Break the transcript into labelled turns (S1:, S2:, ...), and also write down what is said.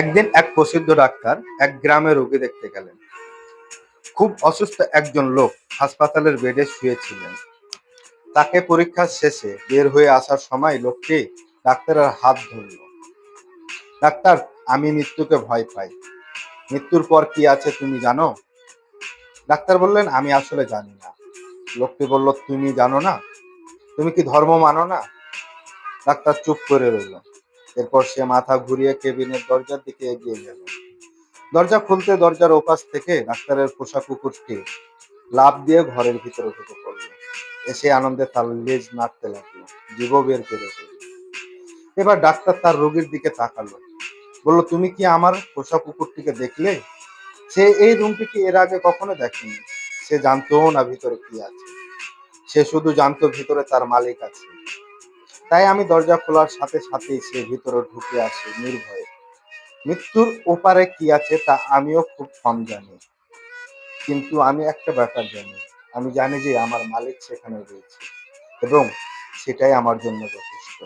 S1: একদিন এক প্রসিদ্ধ ডাক্তার এক গ্রামে রোগী দেখতে গেলেন। খুব অসুস্থ একজন লোক হাসপাতালের বেডে শুয়েছিলেন। তাকে পরীক্ষা শেষে বের হয়ে আসার সময় লোকটি ডাক্তারের হাত ধরল। ডাক্তার, আমি মৃত্যুকে ভয় পাই। মৃত্যুর পর কি আছে তুমি জানো? ডাক্তার বললেন, আমি আসলে জানি না। লোকটি বলল, তুমি জানো না? তুমি কি ধর্ম মানো না? ডাক্তার চুপ করে রইল। এরপর সে মাথা ঘুরিয়ে কেবিনের দরজার দিকে এগিয়ে গেল। দরজা খুলতে দরজার ওপাশ থেকে ডাক্তারের পোষা কুকুরটি লাফ দিয়ে ঘরের ভিতরে ঢুকে পড়লো। এসে আনন্দে তার লেজ নাড়তে লাগলো, জিভও বের করে দিল। এবার ডাক্তার তার রোগীর দিকে তাকালো, বলল, তুমি কি আমার পোষা কুকুরটিকে দেখলে? সে এই রুমটিকে এর আগে কখনো দেখেনি। সে জানতো না ভিতরে কি আছে। সে শুধু জানতো ভিতরে তার মালিক আছে। তাই আমি দরজা খোলার সাথে সাথেই সে ভিতরে ঢুকে আসে নির্ভয়ে। মৃত্যুর ওপারে কি আছে তা আমিও খুব কম জানি, কিন্তু আমি একটা ব্যাপার জানি। আমি জানি যে আমার মালিক সেখানে রয়েছে এবং সেটাই আমার জন্য যথেষ্ট।